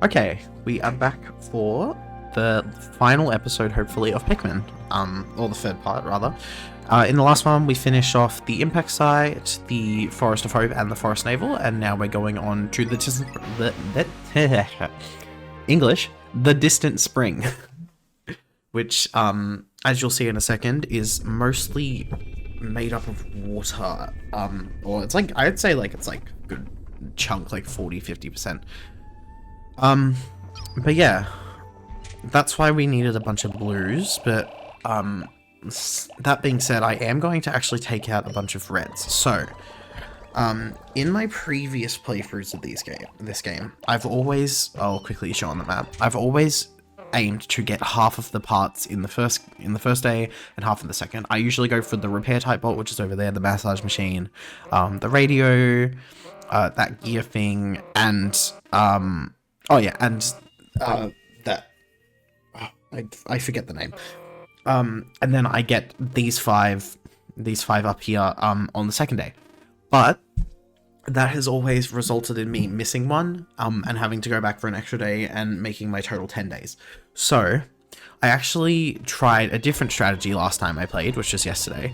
Okay, we are back for the final episode, hopefully, of Pikmin. Or the third part, rather. In the last one, we finished off the Impact Site, the Forest of Hope, and the Forest Navel, and now we're going on to the English, the Distant Spring, which, as you'll see in a second, is mostly made up of water. Or it's like, I'd say like it's like a good chunk, like 40-50%. But yeah, that's why we needed a bunch of blues, but, that being said, I am going to actually take out a bunch of reds. So, in my previous playthroughs of this game, I'll quickly show on the map, I've always aimed to get half of the parts in the first day and half in the second. I usually go for the repair type bolt, which is over there, the massage machine, the radio, that gear thing, and, oh yeah, and, that, I forget the name. And then I get these five up here, on the second day. But that has always resulted in me missing one, and having to go back for an extra day and making my total 10 days. So, I actually tried a different strategy last time I played, which was yesterday,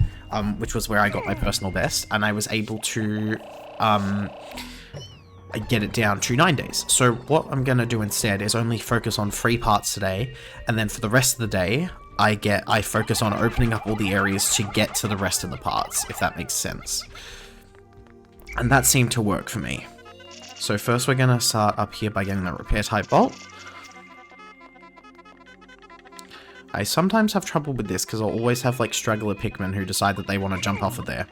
which was where I got my personal best, and I was able to, get it down to 9 days. So what I'm going to do instead is only focus on 3 parts today, and then for the rest of the day, I focus on opening up all the areas to get to the rest of the parts, if that makes sense. And that seemed to work for me. So first we're going to start up here by getting the repair type bolt. I sometimes have trouble with this because I'll always have like straggler Pikmin who decide that they want to jump off of there.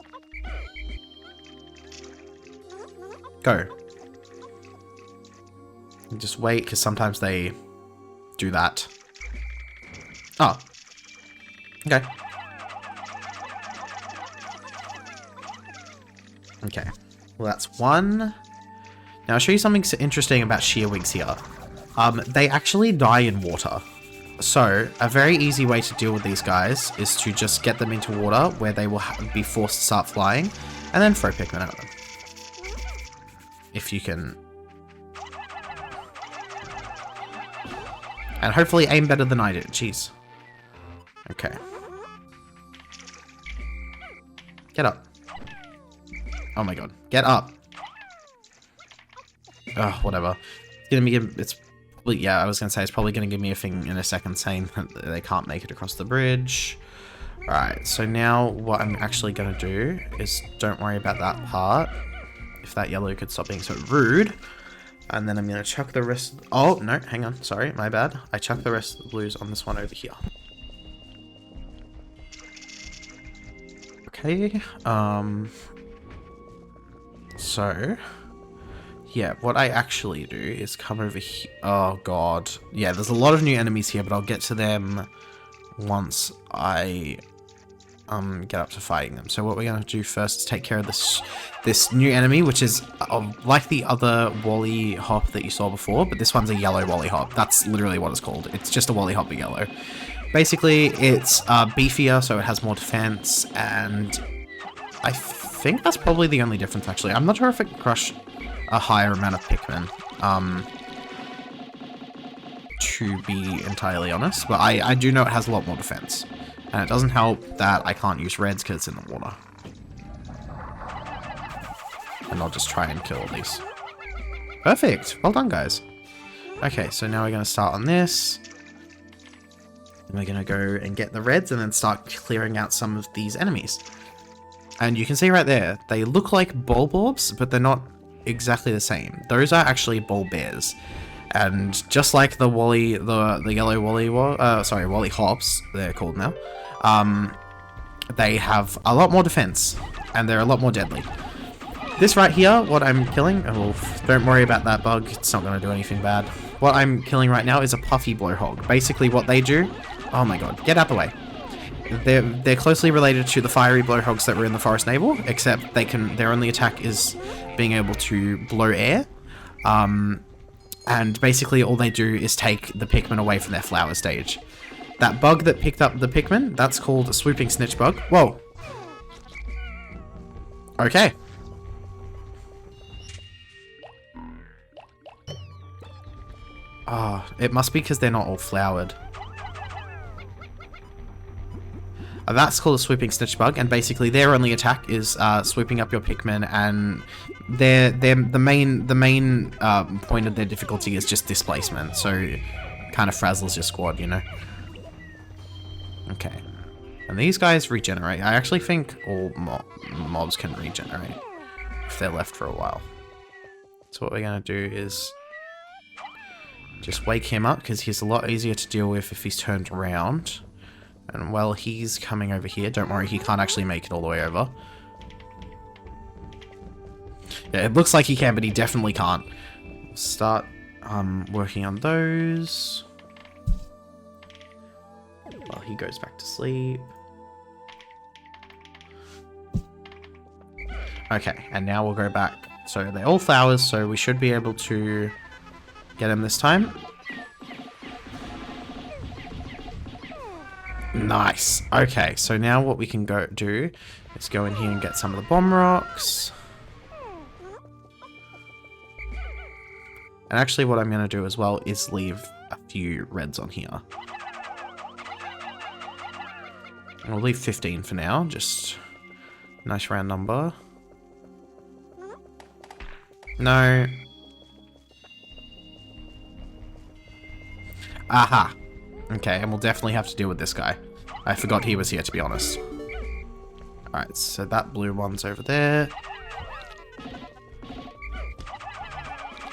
Go. Just wait, because sometimes they do that. Oh. Okay. Okay. Well, that's one. Now, I'll show you something interesting about shearwigs here. They actually die in water. So, a very easy way to deal with these guys is to just get them into water, where they will be forced to start flying, and then throw Pikmin at them. If you can... And hopefully aim better than I did. Jeez. Okay. Get up. Oh my god. Get up. Ugh, whatever. It's gonna be... yeah, I was gonna say it's probably gonna give me a thing in a second saying that they can't make it across the bridge. Alright, so now what I'm actually gonna do is don't worry about that part. If that yellow could stop being so rude. And then I'm going to chuck the rest... Oh, no, hang on. Sorry, my bad. I chuck the rest of the blues on this one over here. Okay. So... yeah, what I actually do is come over here... Oh, God. Yeah, there's a lot of new enemies here, but I'll get to them once I... get up to fighting them. So what we're going to do first is take care of this new enemy, which is like the other Wally Hop that you saw before, but this one's a yellow Wally Hop. That's literally what it's called. It's just a Wally Hop but yellow. Basically, it's beefier, so it has more defense, and I think that's probably the only difference, actually. I'm not sure if it can crush a higher amount of Pikmin, to be entirely honest, but I do know it has a lot more defense. And it doesn't help that I can't use reds because it's in the water. And I'll just try and kill all these. Perfect! Well done, guys. Okay, so now we're going to start on this. And we're going to go and get the reds and then start clearing out some of these enemies. And you can see right there, they look like Bulborbs, but they're not exactly the same. Those are actually Bulbears. And just like the yellow Wally Hops, they're called now, they have a lot more defense, and they're a lot more deadly. This right here, what I'm killing, oh, don't worry about that bug, it's not going to do anything bad. What I'm killing right now is a puffy blowhog. Basically what they do, oh my god, get out the way. They're closely related to the fiery blowhogs that were in the Forest Navel, except their only attack is being able to blow air. And basically all they do is take the Pikmin away from their flower stage. That bug that picked up the Pikmin, that's called a swooping snitch bug. Whoa. Okay. Oh, it must be because they're not all flowered. That's called a swooping snitch bug, and basically their only attack is swooping up your Pikmin, and the main point of their difficulty is just displacement, so it kind of frazzles your squad, you know. Okay, and these guys regenerate. I actually think all mobs can regenerate if they're left for a while. So what we're gonna do is just wake him up, because he's a lot easier to deal with if he's turned around. And while he's coming over here, don't worry, he can't actually make it all the way over. Yeah, it looks like he can, but he definitely can't. Start working on those while he goes back to sleep. Okay, and now we'll go back. So they're all flowers, so we should be able to get him this time. Nice. Okay, so now what we can go do is go in here and get some of the bomb rocks. And actually what I'm going to do as well is leave a few reds on here. And we'll leave 15 for now, just a nice round number. No. Aha. Okay, and we'll definitely have to deal with this guy. I forgot he was here, to be honest. Alright, so that blue one's over there.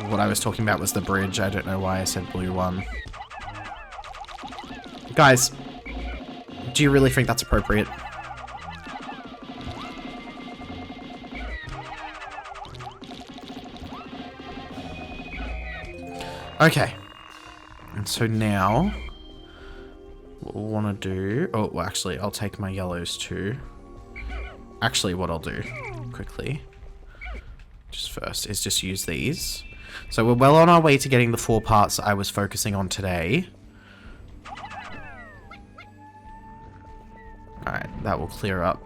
What I was talking about was the bridge. I don't know why I said blue one. Guys, do you really think that's appropriate? Okay. And so now what we'll want to do... Oh, well, actually, I'll take my yellows too. Actually, what I'll do, quickly, just first, is just use these. So we're well on our way to getting the 4 parts I was focusing on today. Alright, that will clear up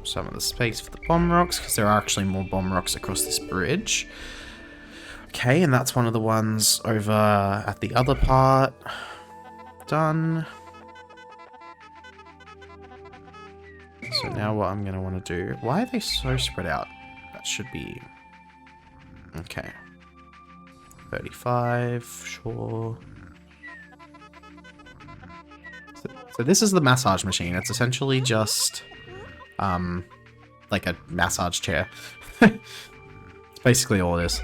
some of the space for the bomb rocks, because there are actually more bomb rocks across this bridge. Okay, and that's one of the ones over at the other part. Done. So now what I'm going to want to do... Why are they so spread out? That should be... Okay. 35, sure. So this is the massage machine. It's essentially just... like a massage chair. It's basically all it is.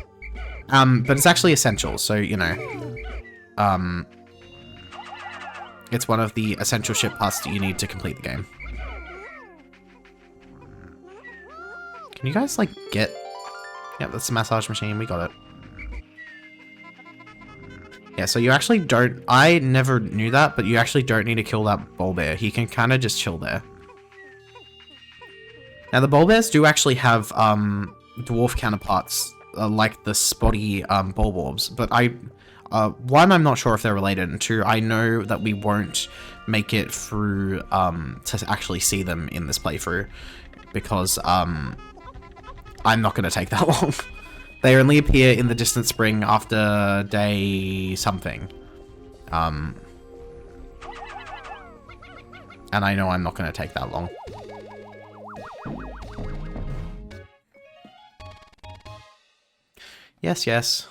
But it's actually essential, so, you know. It's one of the essential ship parts that you need to complete the game. Can you guys, like, get... Yep, that's the massage machine. We got it. Yeah, so you actually don't... I never knew that, but you actually don't need to kill that Bulborb. He can kind of just chill there. Now, the Bulborbs do actually have dwarf counterparts, like the Spotty Bulborbs, but one, I'm not sure if they're related, and 2, I know that we won't make it through to actually see them in this playthrough, because I'm not going to take that long. They only appear in the distant spring after day something. And I know I'm not going to take that long. Yes, yes.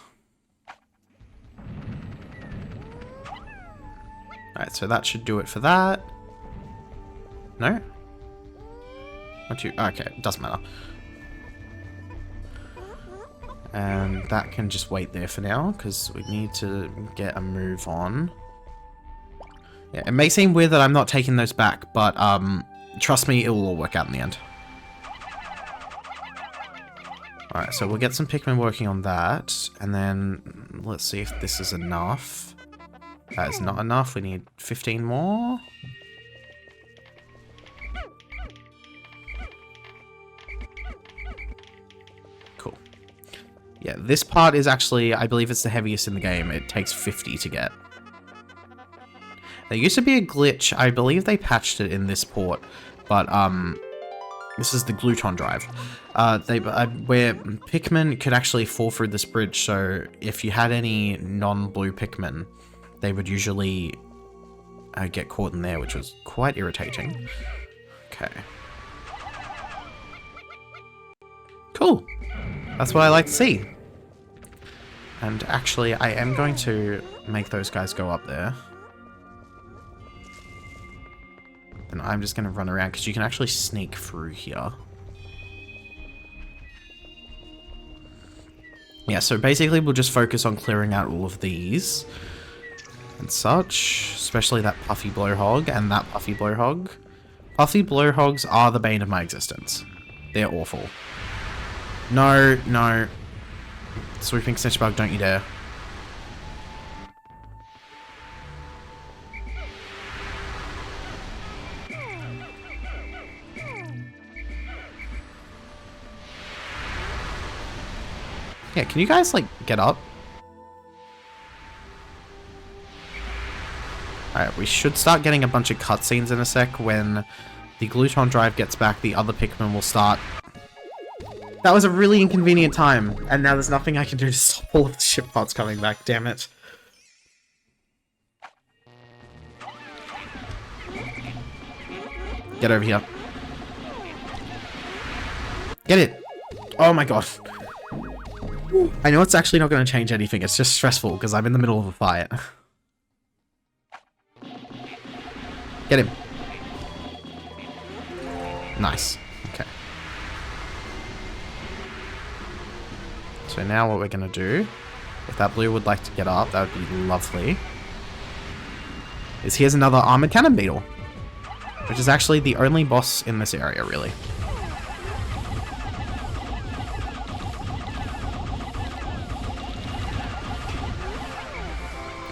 Alright, so that should do it for that. No? Okay, doesn't matter. And that can just wait there for now, because we need to get a move on. Yeah, it may seem weird that I'm not taking those back, but trust me, it will all work out in the end. Alright, so we'll get some Pikmin working on that, and then let's see if this is enough. That is not enough, we need 15 more. Cool. Yeah, this part is actually, I believe it's the heaviest in the game. It takes 50 to get. There used to be a glitch, I believe they patched it in this port, but This is the gluton drive. Where Pikmin could actually fall through this bridge, so if you had any non-blue Pikmin, they would usually get caught in there, which was quite irritating. Okay. Cool. That's what I like to see. And actually, I am going to make those guys go up there. And I'm just going to run around, because you can actually sneak through here. Yeah, so basically we'll just focus on clearing out all of these. And such. Especially that Puffy Blowhog and that Puffy Blowhog. Puffy Blowhogs are the bane of my existence. They're awful. No, no. Swooping Snitchbug, don't you dare. Yeah, can you guys, like, get up? Alright, we should start getting a bunch of cutscenes in a sec. When the gluton drive gets back, the other Pikmin will start. That was a really inconvenient time, and now there's nothing I can do to stop all of the ship pods coming back, damn it. Get over here. Get it! Oh my god. I know it's actually not going to change anything, it's just stressful because I'm in the middle of a fight. Get him. Nice. Okay. So now what we're going to do, if that blue would like to get up, that would be lovely, is here's another armored cannon beetle, which is actually the only boss in this area, really.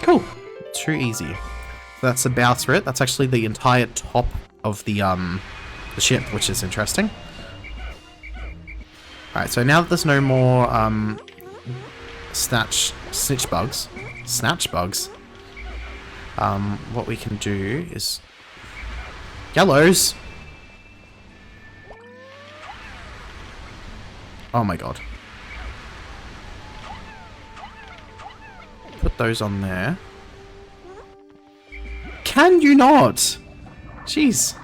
Cool. Too easy. That's about it. That's actually the entire top of the ship, which is interesting. Alright, so now that there's no more snatch bugs, what we can do is yellows. Oh my god. Put those on there. Can you not? Jeez.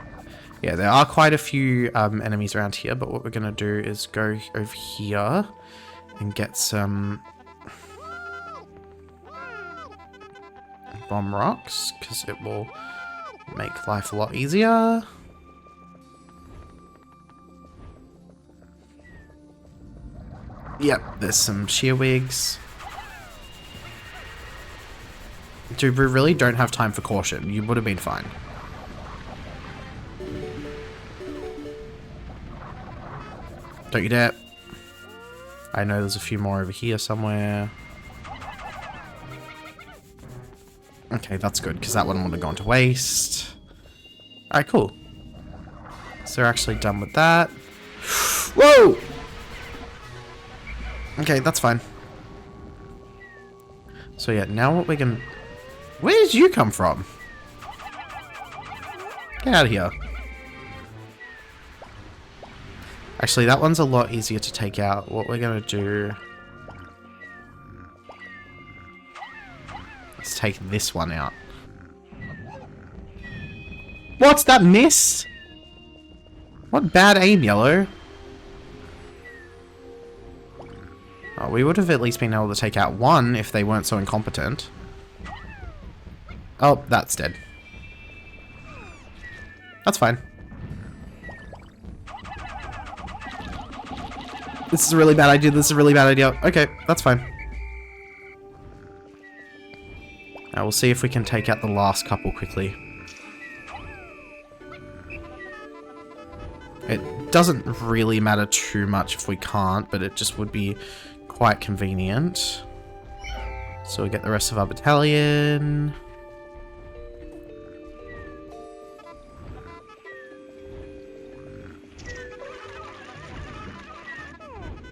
Yeah, there are quite a few enemies around here, but what we're going to do is go over here and get some bomb rocks, because it will make life a lot easier. Yep, there's some shearwigs. Dude, we really don't have time for caution. You would have been fine. Don't you dare. I know there's a few more over here somewhere. Okay, that's good, because that one would have gone to waste. Alright, cool. So we're actually done with that. Whoa! Okay, that's fine. So yeah, now what we're gonna... Where did you come from? Get out of here. Actually, that one's a lot easier to take out. What we're gonna do... Let's take this one out. What's that miss? What bad aim, yellow? Oh, we would have at least been able to take out one if they weren't so incompetent. Oh, that's dead. That's fine. This is a really bad idea. This is a really bad idea. Okay, that's fine. Now we'll see if we can take out the last couple quickly. It doesn't really matter too much if we can't, but it just would be quite convenient. So we get the rest of our battalion.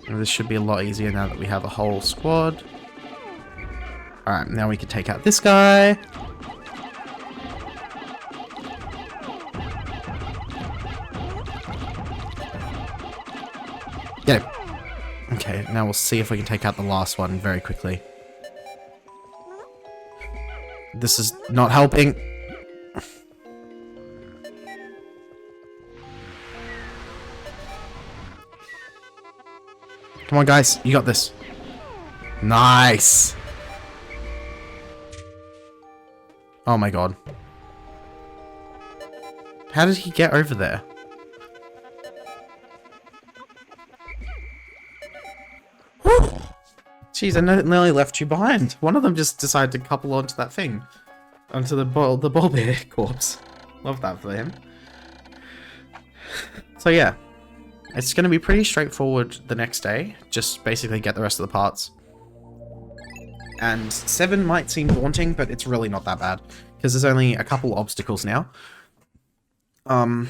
And this should be a lot easier now that we have a whole squad. Alright, now we can take out this guy. Okay, now we'll see if we can take out the last one very quickly. This is not helping. Come on, guys. You got this. Nice. Oh my god. How did he get over there? Whew. Jeez, I nearly left you behind. One of them just decided to couple onto that thing. Onto the ball bear corpse. Love that for him. So yeah. It's going to be pretty straightforward the next day. Just basically get the rest of the parts. And 7 might seem daunting, but it's really not that bad. Because there's only a couple obstacles now. A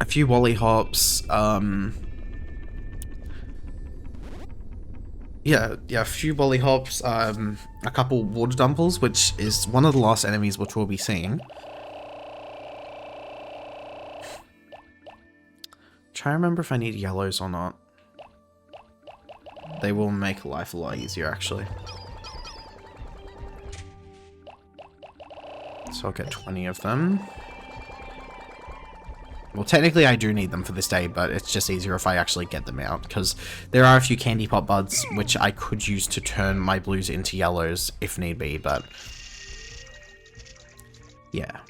few Wally hops. Yeah, a few Wally hops. A couple water dumpers, which is one of the last enemies which we'll be seeing. Try to remember if I need yellows or not. They will make life a lot easier, actually. So I'll get 20 of them. Well, technically I do need them for this day, but it's just easier if I actually get them out, because there are a few candy pop buds which I could use to turn my blues into yellows if need be, but yeah.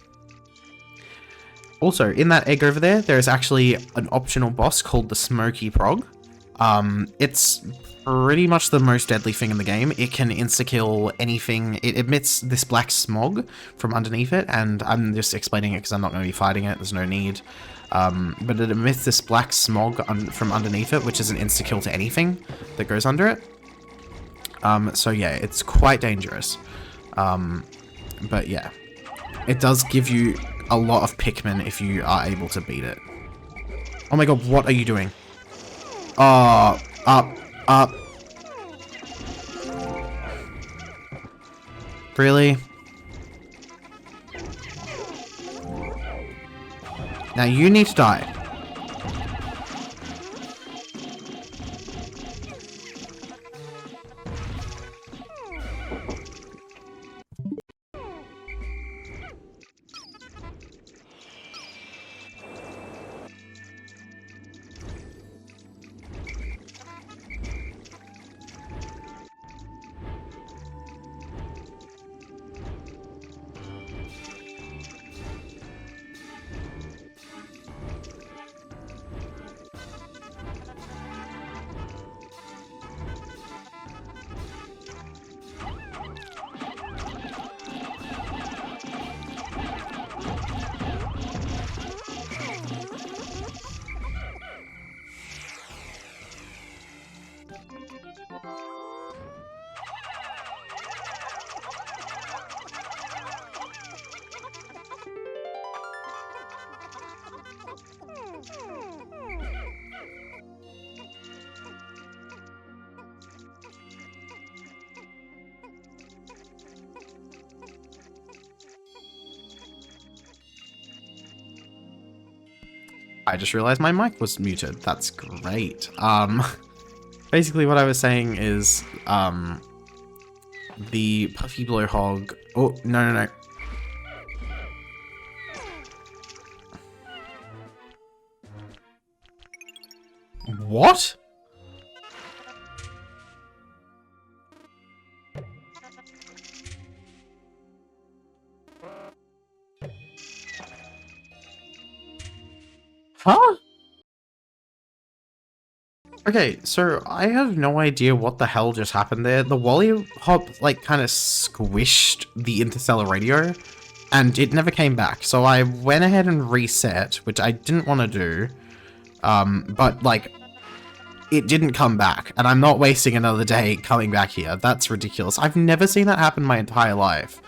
Also, in that egg over there, there is actually an optional boss called the Smoky Prog. It's pretty much the most deadly thing in the game. It can insta-kill anything. It emits this black smog from underneath it, and I'm just explaining it because I'm not going to be fighting it. There's no need. But it emits this black smog from underneath it, which is an insta-kill to anything that goes under it. So yeah, it's quite dangerous. But yeah, it does give you a lot of Pikmin if you are able to beat it. Oh my god, what are you doing? Oh, up. Really? Now you need to die. I just realized my mic was muted. That's great. Basically what I was saying is, the Puffy Blowhog... Oh, no. What? Huh? Okay, so I have no idea what the hell just happened there. The Wally Hop, like, kind of squished the interstellar radio, and it never came back. So I went ahead and reset, which I didn't want to do. But, like, it didn't come back, and I'm not wasting another day coming back here. That's ridiculous. I've never seen that happen my entire life.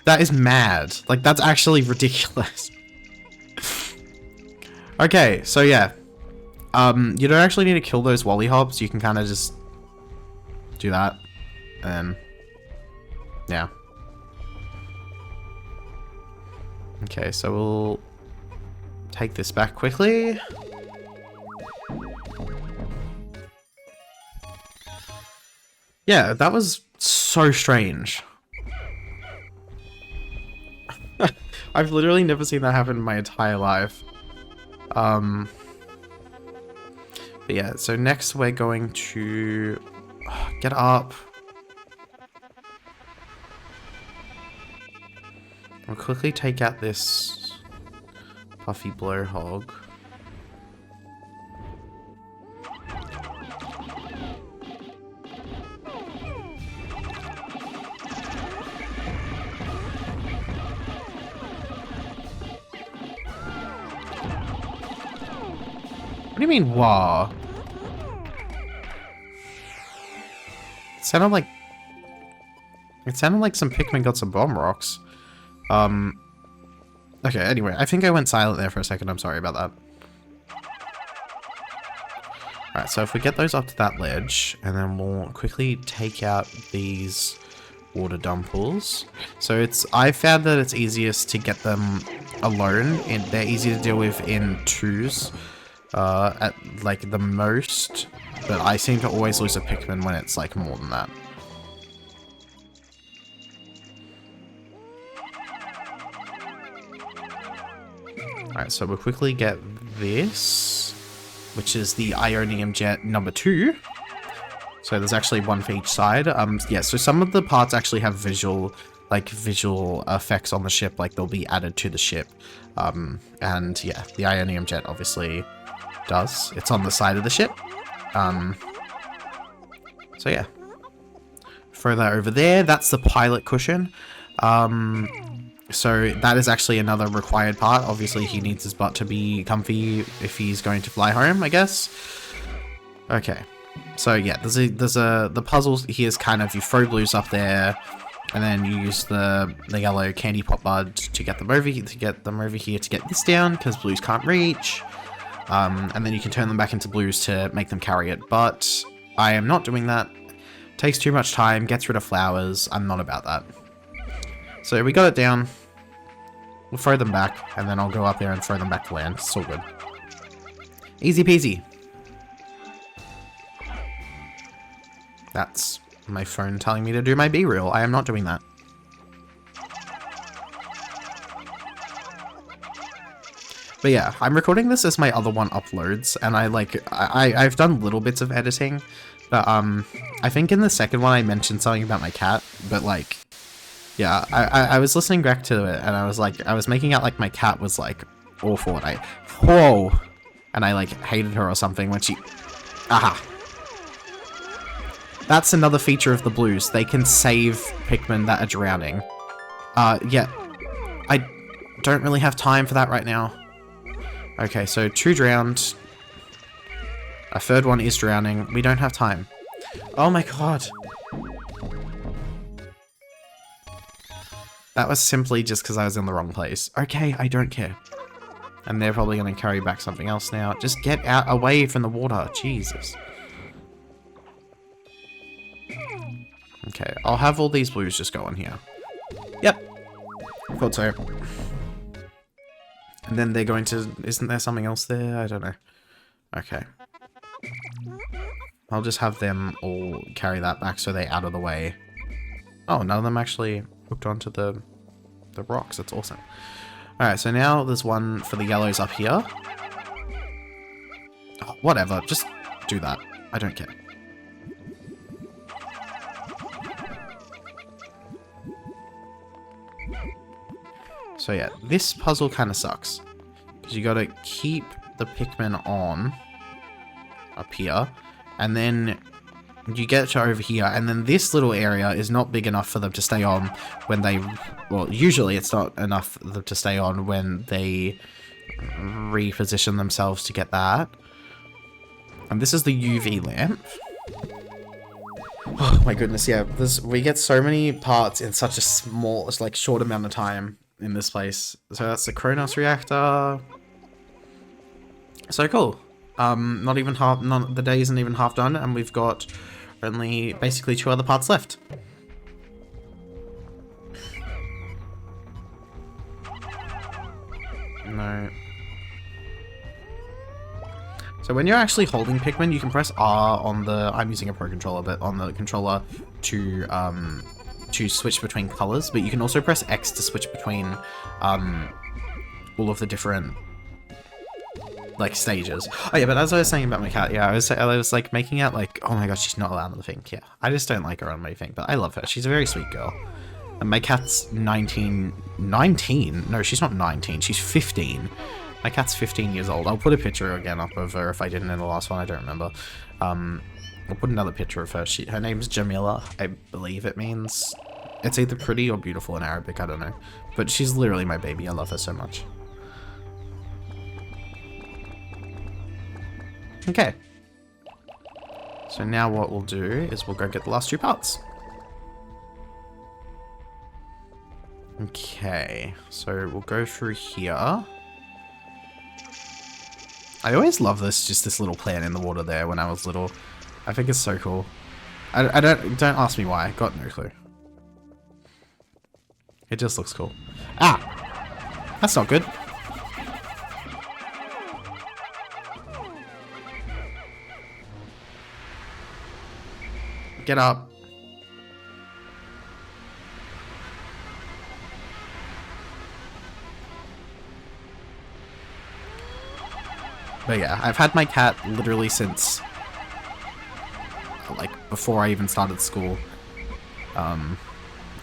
That is mad. Like, that's actually ridiculous. Okay, so yeah. You don't actually need to kill those Wally Hops. You can kind of just do that. And yeah. Okay, so we'll take this back quickly. Yeah, that was so strange. I've literally never seen that happen in my entire life. But yeah, so next we're going to get up. We'll quickly take out this puffy blowhog. What do you mean, wah? It sounded like some Pikmin got some bomb rocks. Okay, anyway, I think I went silent there for a second. I'm sorry about that. Alright, so if we get those up to that ledge, and then we'll quickly take out these water dumples. So I found that it's easiest to get them alone, and they're easy to deal with in twos, at like the most, but I seem to always lose a Pikmin when it's like more than that. Alright, so we'll quickly get this, which is the Ionium Jet number 2. So there's actually one for each side. Yeah, so some of the parts actually have visual effects on the ship, like they'll be added to the ship. And yeah, the Ionium Jet obviously does. It's on the side of the ship. So yeah. Throw that over there. That's the pilot cushion. So that is actually another required part. Obviously, he needs his butt to be comfy if he's going to fly home, I guess. Okay. So yeah, the puzzles here is kind of, you throw blues up there, and then you use the yellow candy pop bud to get them over here, to get this down, because blues can't reach. And then you can turn them back into blues to make them carry it. But I am not doing that. Takes too much time, gets rid of flowers. I'm not about that. So we got it down. We'll throw them back, and then I'll go up there and throw them back to land. It's all good. Easy peasy. That's my phone telling me to do my B-reel. I am not doing that. But yeah, I'm recording this as my other one uploads, and I've done little bits of editing, but I think in the second one I mentioned something about my cat, but like, yeah, I was listening back to it, and I was making out like my cat was like awful, and whoa, and I like hated her or something when she, aha. That's another feature of the blues. They can save Pikmin that are drowning. Yeah, I don't really have time for that right now. Okay, so 2 drowned. A 3rd one is drowning. We don't have time. Oh my god. That was simply just because I was in the wrong place. Okay, I don't care. And they're probably going to carry back something else now. Just get out away from the water. Jesus. Okay, I'll have all these blues just go on here. Yep. Thought so. And then they're going to... Isn't there something else there? I don't know. Okay. I'll just have them all carry that back so they're out of the way. Oh, none of them actually hooked onto the rocks. That's awesome. Alright, so now there's one for the yellows up here. Oh, whatever, just do that. I don't care. So yeah, this puzzle kind of sucks. Because you gotta keep the Pikmin on up here, and then you get to over here, and then this little area is not big enough for them to stay on when they... Well, usually it's not enough for them to stay on when they reposition themselves to get that. And this is the UV lamp. Oh my goodness, yeah. We get so many parts in such a small, like, short amount of time in this place. So that's the Kronos reactor. So cool. The day isn't even half done, and we've got only basically 2 other parts left. No. So when you're actually holding Pikmin, you can press R on the, I'm using a Pro Controller, but on the controller to switch between colors, but you can also press X to switch between all of the different like stages. Oh yeah, but as I was saying about my cat, yeah, I was like making out like, oh my gosh, she's not allowed on the thing. Yeah, I just don't like her on my thing, but I love her. She's a very sweet girl. And my cat's 19? No, she's not 19, she's 15. My cat's 15 years old. I'll put a picture again up of her if I didn't in the last one, I don't remember. I'll put another picture of her. Her name's Jamila, I believe it means. It's either pretty or beautiful in Arabic, I don't know. But she's literally my baby, I love her so much. Okay. So now what we'll do is we'll go get the last two parts. Okay, so we'll go through here. I always love this little plant in the water there when I was little. I think it's so cool. I don't ask me why, got no clue. It just looks cool. Ah! That's not good. Get up. But yeah, I've had my cat literally since like before I even started school.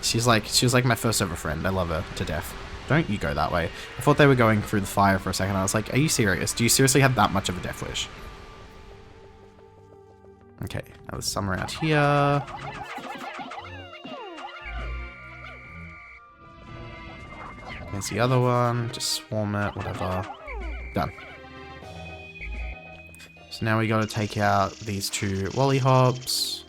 She was like my first ever friend. I love her to death. Don't you go that way. I thought they were going through the fire for a second. I was like, are you serious? Do you seriously have that much of a death wish? Okay, now there's some around here. There's the other one. Just swarm it, whatever. Done. So now we gotta take out these two Wollyhops.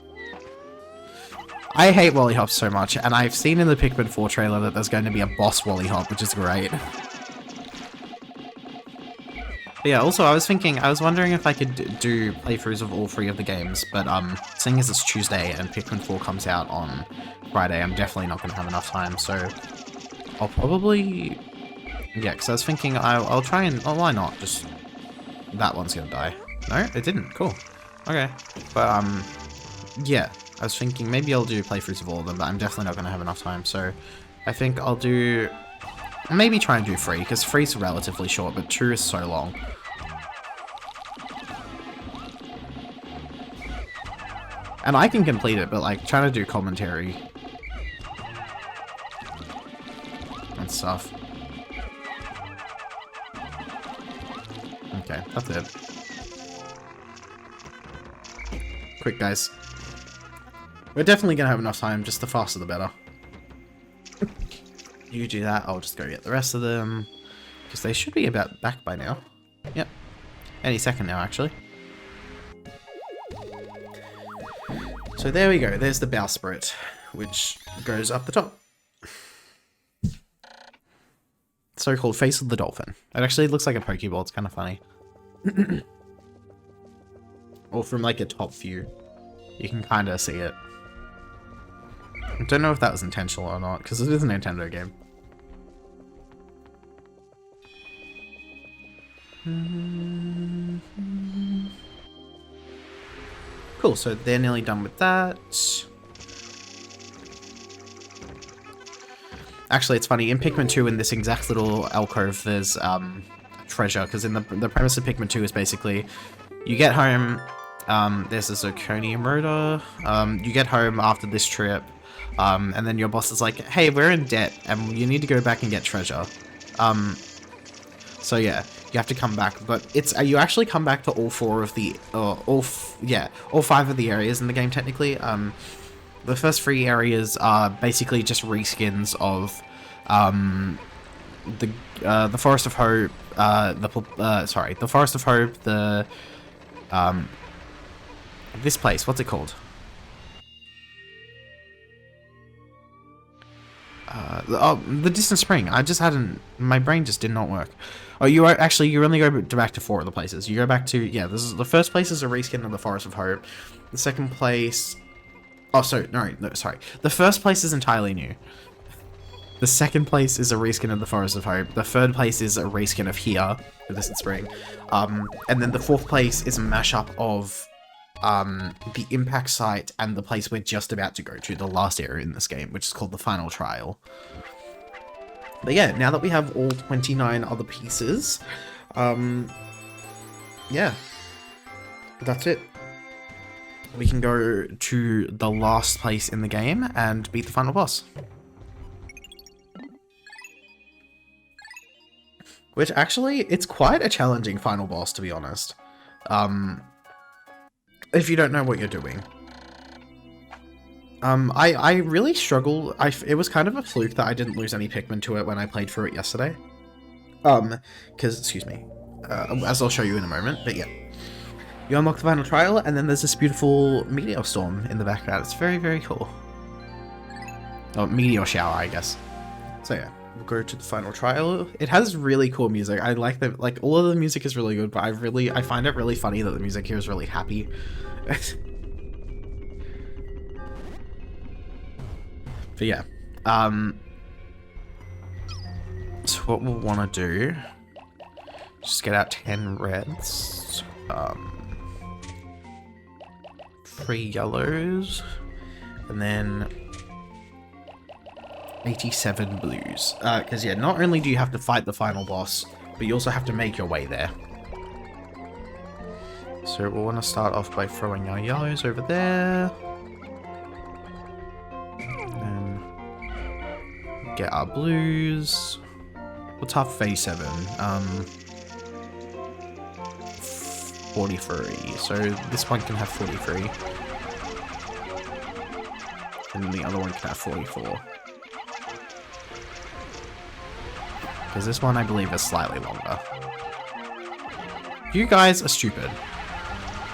I hate Wollyhops so much, and I've seen in the Pikmin 4 trailer that there's going to be a boss Wollyhop, which is great. But yeah, also I was wondering if I could do playthroughs of all three of the games, but seeing as it's Tuesday and Pikmin 4 comes out on Friday, I'm definitely not going to have enough time, so I'll probably... Yeah, because I was thinking I'll try and... Oh, why not? Just... That one's going to die. No, it didn't. Cool. Okay. But, yeah. I was thinking maybe I'll do playthroughs of all of them, but I'm definitely not going to have enough time, so I think I'll do... Maybe try and do 3, because 3's relatively short, but 2 is so long. And I can complete it, but like, trying to do commentary and stuff. Okay, that's it. Quick, guys. We're definitely gonna have enough time, just the faster the better. You do that, I'll just go get the rest of them. Because they should be about back by now. Yep. Any second now, actually. So there we go, there's the Bowsprit, which goes up the top. So-called Face of the Dolphin. It actually looks like a Pokeball, it's kind of funny. Or from like a top view, you can kind of see it. I don't know if that was intentional or not, because it is a Nintendo game. Cool, so they're nearly done with that. Actually, it's funny, in Pikmin 2, in this exact little alcove, there's treasure, because in the premise of Pikmin 2 is basically, you get home, there's a zirconium rotor, you get home after this trip, and then your boss is like, hey, we're in debt, and you need to go back and get treasure. So yeah, you have to come back, but it's, you actually come back to all 4 of the, all 5 of the areas in the game, technically. The first 3 areas are basically just reskins of, the Forest of Hope, the Forest of Hope, this place, what's it called? The Distant Spring. I just hadn't, my brain just did not work. Oh, you are actually, you only go back to 4 of the places. You go back to, yeah, this is, the first place is a reskin of the Forest of Hope. The second place, oh, sorry, no, sorry. The first place is entirely new. The second place is a reskin of the Forest of Hope. The third place is a reskin of Here, the Distant Spring. And then the fourth place is a mashup of the impact site and the place we're just about to go to, the last area in this game, which is called the Final Trial. But yeah, now that we have all 29 other pieces, yeah, that's it. We can go to the last place in the game and beat the final boss. Which actually, it's quite a challenging final boss, to be honest. If you don't know what you're doing. I really struggle. It was kind of a fluke that I didn't lose any Pikmin to it when I played through it yesterday. Because, excuse me, as I'll show you in a moment, but yeah. You unlock the final trial, and then there's this beautiful meteor storm in the background. It's very, very cool. Oh, meteor shower, I guess. So yeah, we'll go to the final trial. It has really cool music. I like the, like, all of the music is really good, but I find it really funny that the music here is really happy. But yeah, so what we'll want to do, just get out 10 reds, 3 yellows, and then 87 blues. Because yeah, not only do you have to fight the final boss, but you also have to make your way there. So we'll want to start off by throwing our yellows over there. And get our blues. What's half of 87? 43. So this one can have 43. And then the other one can have 44. Because this one, I believe, is slightly longer. You guys are stupid.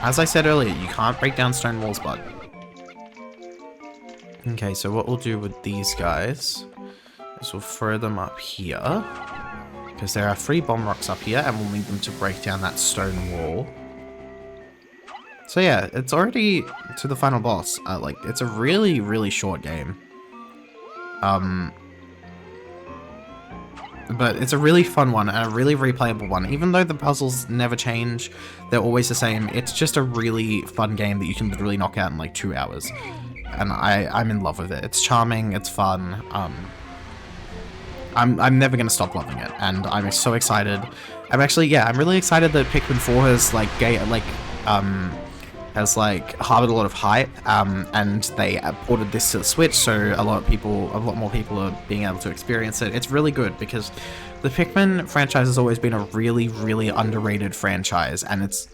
As I said earlier, you can't break down stone walls, bud. Okay, so what we'll do with these guys is we'll throw them up here. Because there are 3 bomb rocks up here, and we'll need them to break down that stone wall. So yeah, it's already to the final boss. Like, it's a really, really short game. But it's a really fun one, and a really replayable one. Even though the puzzles never change, they're always the same. It's just a really fun game that you can literally knock out in like 2 hours. And I'm in love with it. It's charming, it's fun. I'm never gonna stop loving it, and I'm so excited. I'm really excited that Pikmin 4 has harbored a lot of hype, and they ported this to the Switch, so a lot more people are being able to experience it. It's really good because the Pikmin franchise has always been a really, really underrated franchise, and it's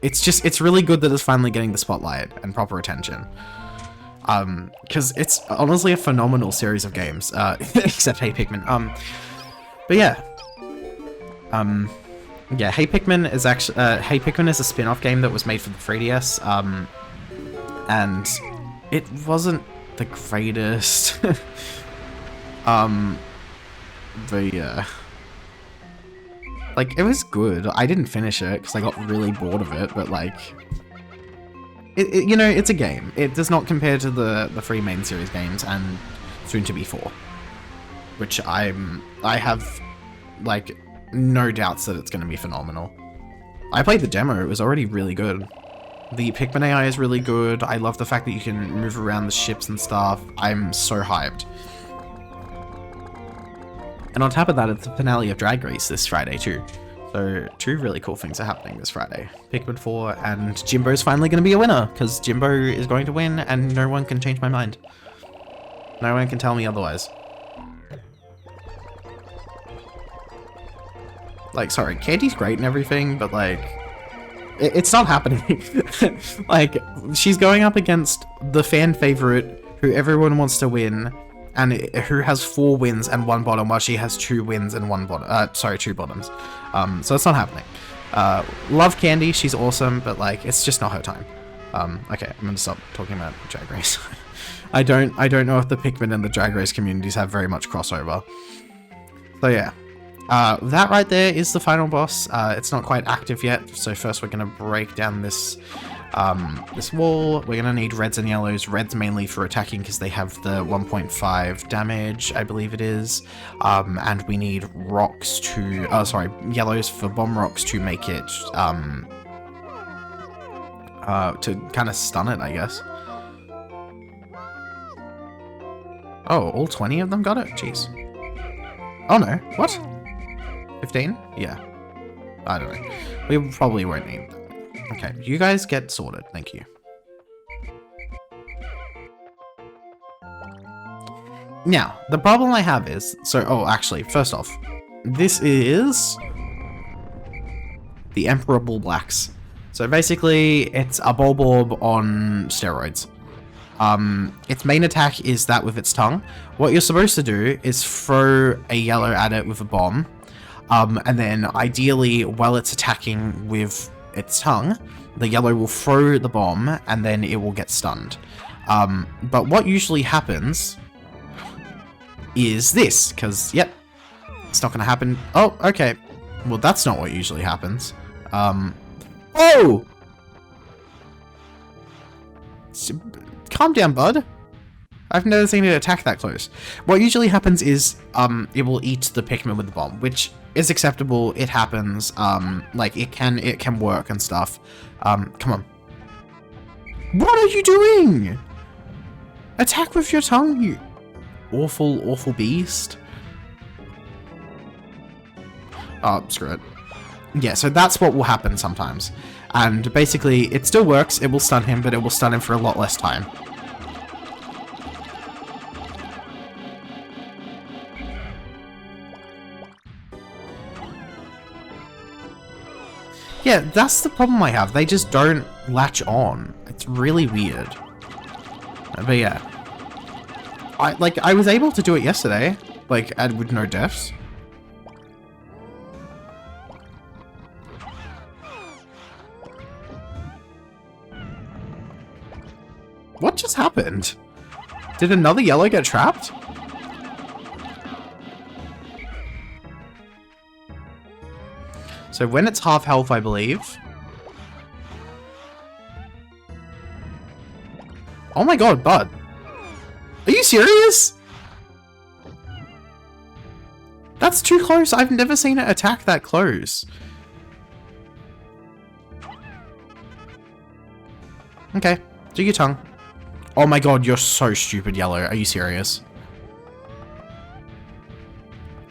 it's really good that it's finally getting the spotlight and proper attention. Because it's honestly a phenomenal series of games, except Hey Pikmin. But yeah. Yeah, Hey Pikmin is actually Hey Pikmin is a spin-off game that was made for the 3DS, and it wasn't the greatest. But yeah, like, it was good. I didn't finish it because I got really bored of it, but like, you know, it's a game. It does not compare to the 3 main series games and soon to be 4, which I have like no doubts that it's going to be phenomenal. I played the demo, it was already really good. The Pikmin AI is really good. I love the fact that you can move around the ships and stuff. I'm so hyped. And on top of that, it's the finale of Drag Race this Friday too. So 2 really cool things are happening this Friday. Pikmin 4 and Jimbo's finally going to be a winner, because Jimbo is going to win and no one can change my mind. No one can tell me otherwise. Like, sorry, Candy's great and everything, but like, it's not happening. Like, she's going up against the fan favorite who everyone wants to win, and who has 4 wins and 1 bottom, while she has 2 wins and 1 bottom. 2 bottoms. So it's not happening. Love Candy, she's awesome, but like, it's just not her time. Okay, I'm gonna stop talking about Drag Race. I don't know if the Pikmin and the Drag Race communities have very much crossover. So yeah. That right there is the final boss. It's not quite active yet, so first we're going to break down this this wall. We're gonna need reds and yellows. Reds mainly for attacking because they have the 1.5 damage, I believe it is. And we need rocks to, oh sorry, yellows for bomb rocks to make it, to kind of stun it, I guess. Oh, all 20 of them got it? Jeez. Oh no, what? 15? Yeah. I don't know. We probably won't need them. Okay, you guys get sorted. Thank you. Now, the problem I have is... So, oh, actually, first off, this is the Emperor Bulblacks. So basically, it's a Bulborb on steroids. Its main attack is that with its tongue. What you're supposed to do is throw a yellow at it with a bomb. And then, ideally, while it's attacking with its tongue, the yellow will throw the bomb, and then it will get stunned. But what usually happens is this, because, yep, it's not going to happen. Oh, okay. Well, that's not what usually happens. Oh! Calm down, bud. I've never seen it attack that close. What usually happens is, it will eat the Pikmin with the bomb, which is acceptable. It happens. Like, it can work and stuff. Come on. What are you doing? Attack with your tongue, you awful, awful beast. Oh, screw it. Yeah, so that's what will happen sometimes. And basically, it still works. It will stun him, but it will stun him for a lot less time. Yeah, that's the problem I have. They just don't latch on. It's really weird. But yeah. I was able to do it yesterday. Like, with no deaths. What just happened? Did another yellow get trapped? So when it's half health, I believe. Oh my god, bud. Are you serious? That's too close. I've never seen it attack that close. Okay, do your tongue. Oh my god, you're so stupid, yellow. Are you serious?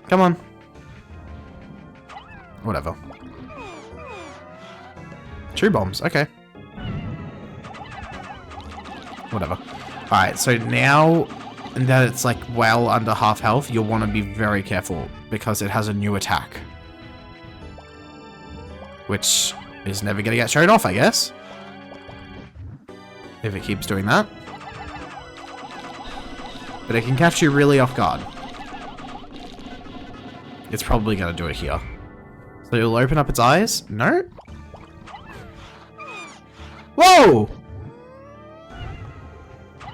Come on. Whatever. 2 bombs, okay. Whatever. Alright, so now that it's like well under half health, you'll want to be very careful because it has a new attack. Which is never going to get showed off, I guess. If it keeps doing that. But it can catch you really off guard. It's probably going to do it here. So you'll open up its eyes? No? Whoa!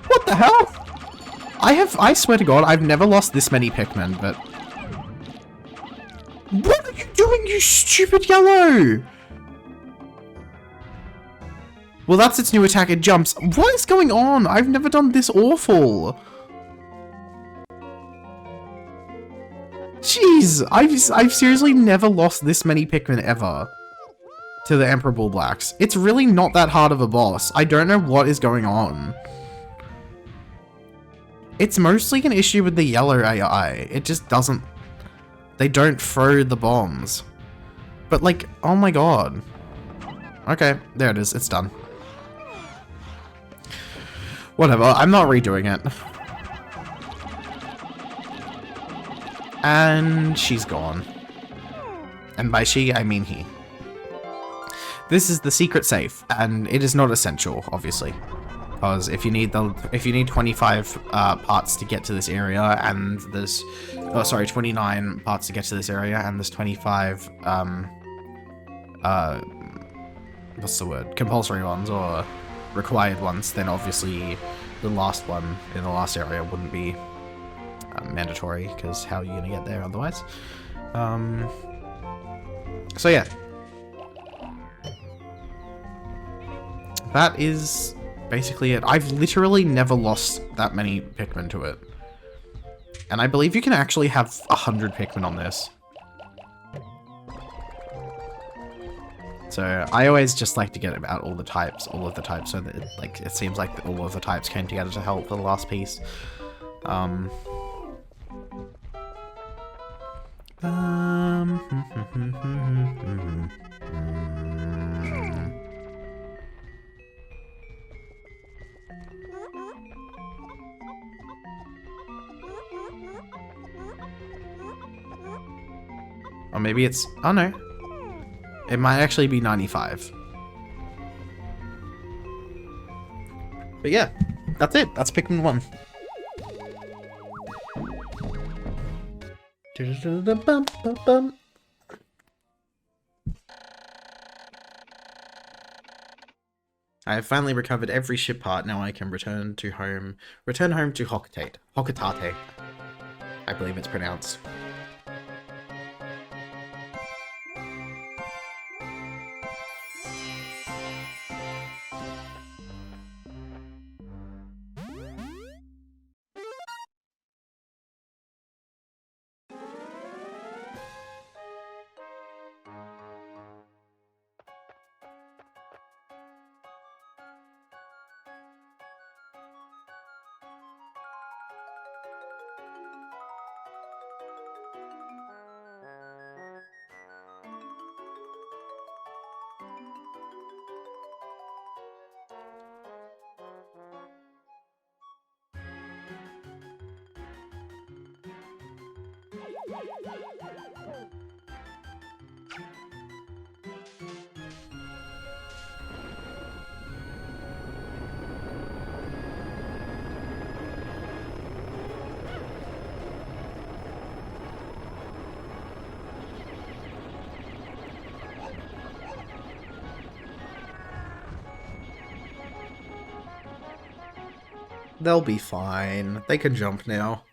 What the hell? I swear to god, I've never lost this many Pikmin, but... What are you doing, you stupid yellow? Well, that's its new attack, it jumps. What is going on? I've never done this awful. Jeez, I've seriously never lost this many Pikmin ever to the Emperor Bulblacks. It's really not that hard of a boss. I don't know what is going on. It's mostly an issue with the yellow AI. It just doesn't... They don't throw the bombs. But like, oh my god. Okay, there it is. It's done. Whatever, I'm not redoing it. And she's gone. And by she, I mean he. This is the secret safe, and it is not essential, obviously. Because if you need 25 parts to get to this area, and there's... Oh, sorry, 29 parts to get to this area, and there's 25... what's the word? Compulsory ones, or required ones, then obviously the last one in the last area wouldn't be mandatory, because how are you going to get there otherwise? So yeah. that is basically it. I've literally never lost that many Pikmin to it. And I believe you can actually have 100 Pikmin on this. So I always just like to get about all of the types, so that it seems like all of the types came together to help the last piece. Or maybe it's, oh no. It might actually be 95. But yeah, that's it. That's Pikmin 1. I have finally recovered every ship part. Now I can return home to Hocotate. Hocotate, I believe it's pronounced. They'll be fine. They can jump now.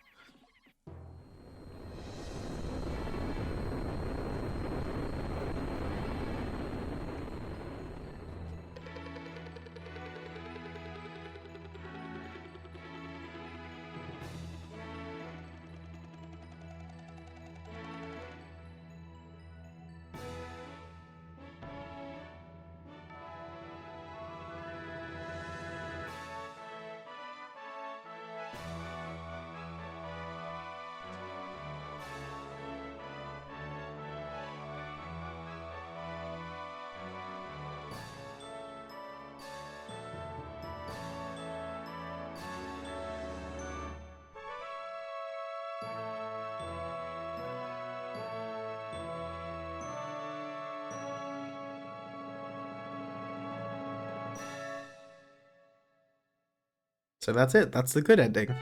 So that's it. That's the good ending.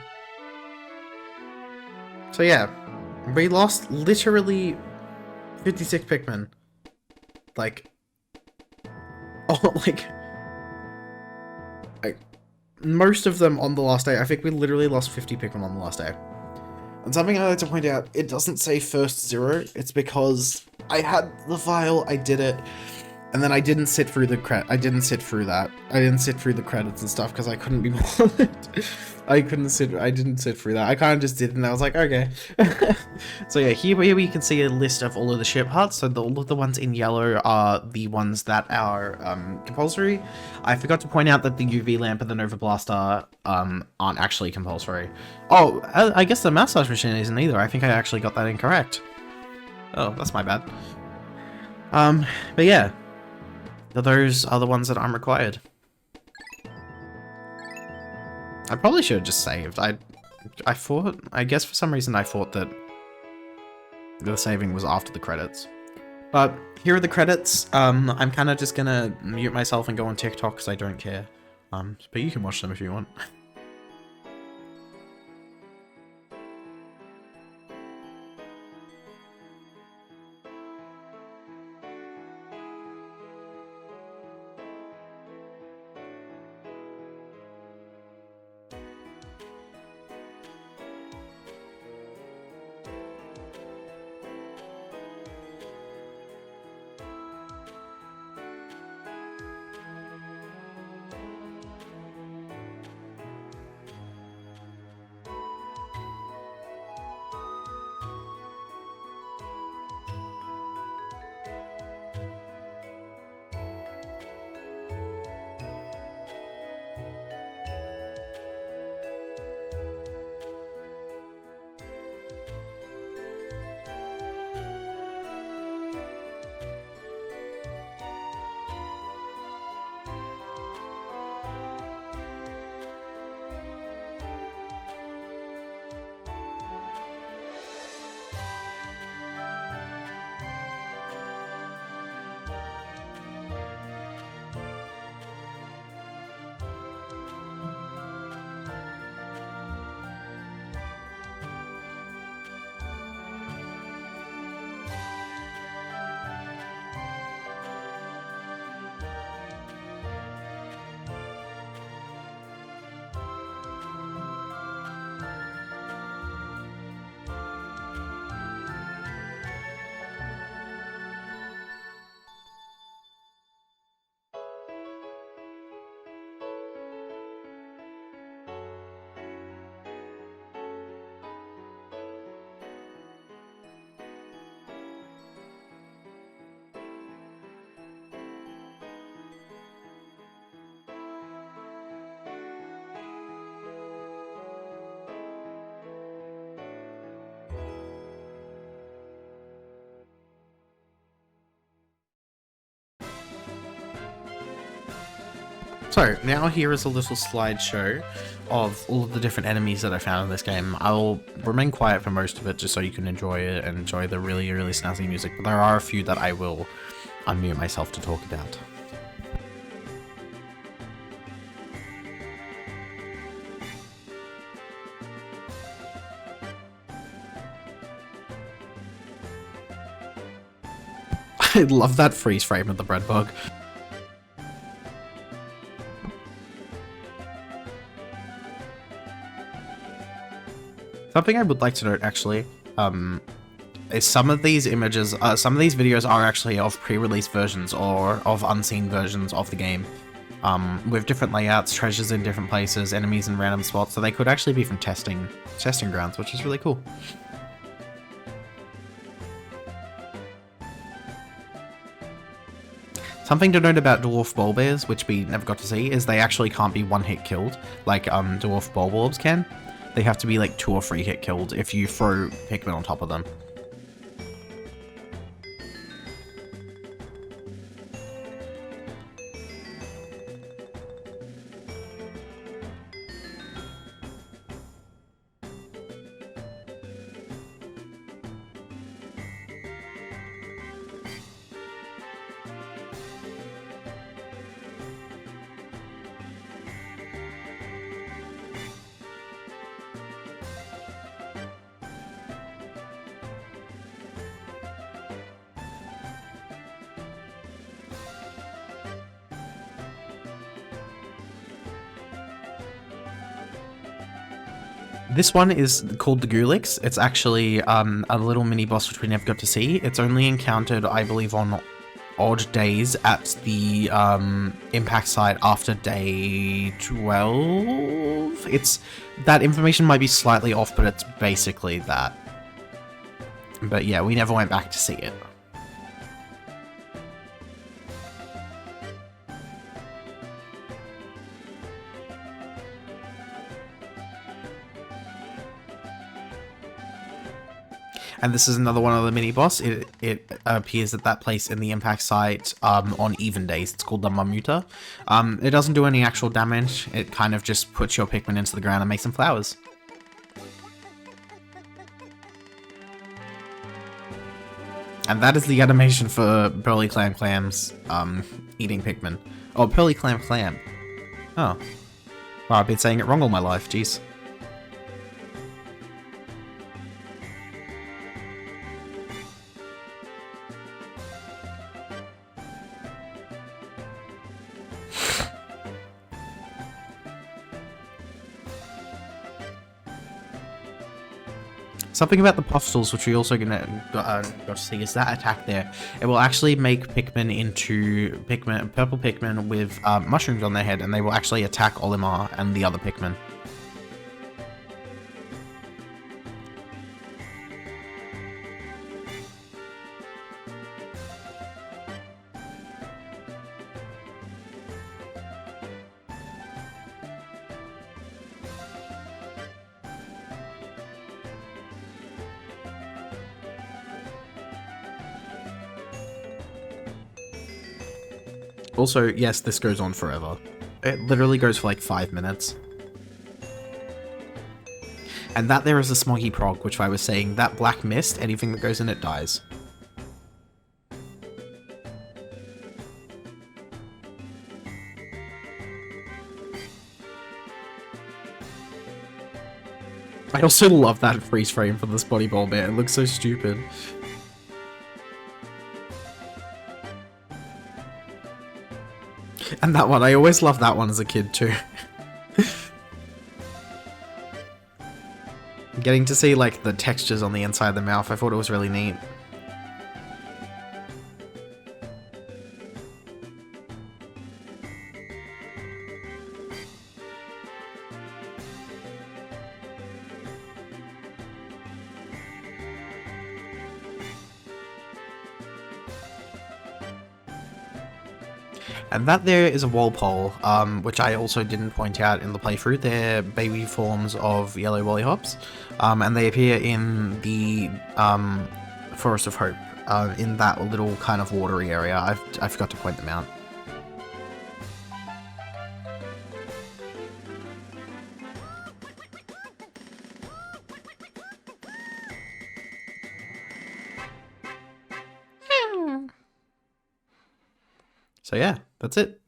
So yeah, we lost literally 56 Pikmin. Like, oh, most of them on the last day. I think we literally lost 50 Pikmin on the last day. And something I like to point out, it doesn't say first 0. It's because I had the file, I did it, and then I didn't sit through the I didn't sit through the credits and stuff because I couldn't be bothered. I didn't sit through that. I kind of just did, and I was like, okay. So yeah, here we can see a list of all of the ship parts. So all of the ones in yellow are the ones that are compulsory. I forgot to point out that the UV lamp and the Nova Blaster aren't actually compulsory. Oh, I guess the massage machine isn't either. I think I actually got that incorrect. Oh, that's my bad. But yeah, those are the ones that aren't required. I probably should have just saved. I guess for some reason I thought that the saving was after the credits. But here are the credits. I'm kind of just gonna mute myself and go on TikTok because I don't care. But you can watch them if you want. So, now here is a little slideshow of all of the different enemies that I found in this game. I'll remain quiet for most of it just so you can enjoy it and enjoy the really, really snazzy music, but there are a few that I will unmute myself to talk about. I love that freeze frame of the bread bug. Something I would like to note, actually, is some of these images, some of these videos are actually of pre-release versions or of unseen versions of the game, with different layouts, treasures in different places, enemies in random spots, so they could actually be from testing grounds, which is really cool. Something to note about dwarf bulbears, which we never got to see, is they actually can't be one-hit killed, like dwarf bulborbs can. They have to be like 2 or 3 hit killed if you throw Pikmin on top of them. This one is called the Gulix. It's actually a little mini boss which we never got to see. It's only encountered, I believe, on odd days at the impact site after day 12. That information might be slightly off, but it's basically that. But yeah, we never went back to see it. And this is another one of the mini-boss. It appears at that place in the impact site on even days. It's called the Mamuta. It doesn't do any actual damage. It kind of just puts your Pikmin into the ground and makes some flowers. And that is the animation for Pearly Clam's eating Pikmin. Oh, Pearly Clam. Oh. Well, I've been saying it wrong all my life, jeez. Something about the Puffstools, which we also got to see, is that attack there. It will actually make Pikmin into purple Pikmin with mushrooms on their head, and they will actually attack Olimar and the other Pikmin. Also, yes, this goes on forever. It literally goes for like 5 minutes. And that there is a smoggy prog, which I was saying, that black mist, anything that goes in it dies. I also love that freeze frame for the Spotty Bulborb. It looks so stupid. And that one, I always loved that one as a kid too. Getting to see like the textures on the inside of the mouth, I thought it was really neat. And that there is a Walpole, which I also didn't point out in the playthrough. They're baby forms of yellow Wollyhops, and they appear in the Forest of Hope, in that little kind of watery area. I forgot to point them out. So yeah, that's it.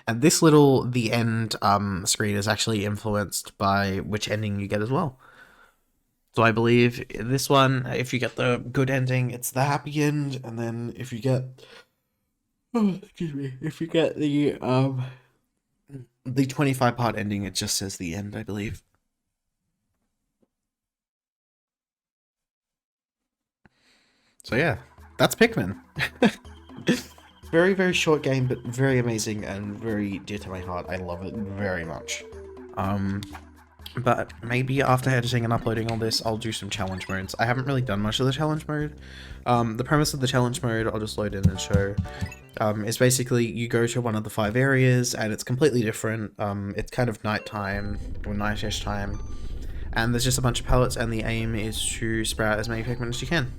And this little the end screen is actually influenced by which ending you get as well. So I believe this one, if you get the good ending, it's the happy end, and then if you get, oh, excuse me, if you get the 25-part ending, it just says the end, I believe. So yeah, that's Pikmin. Very, very short game, but very amazing and very dear to my heart. I love it very much. But maybe after editing and uploading all this, I'll do some challenge modes. I haven't really done much of the challenge mode. The premise of the challenge mode, I'll just load in and show, is basically you go to one of the 5 areas and it's completely different. It's kind of nighttime or nightish time, and there's just a bunch of pellets, and the aim is to sprout as many Pikmin as you can.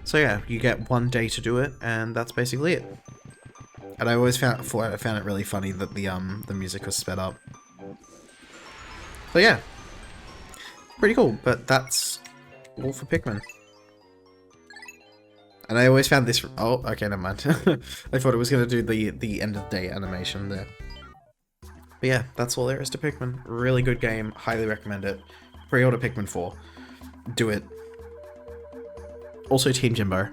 So yeah, you get 1 day to do it, and that's basically it. And I always found it really funny that the music was sped up. So yeah, pretty cool, but that's all for Pikmin. And I always found this... Oh, okay, never mind. I thought it was going to do the end of day animation there. But yeah, that's all there is to Pikmin. Really good game, highly recommend it. Pre-order Pikmin 4. Do it. Also Team Jimbo.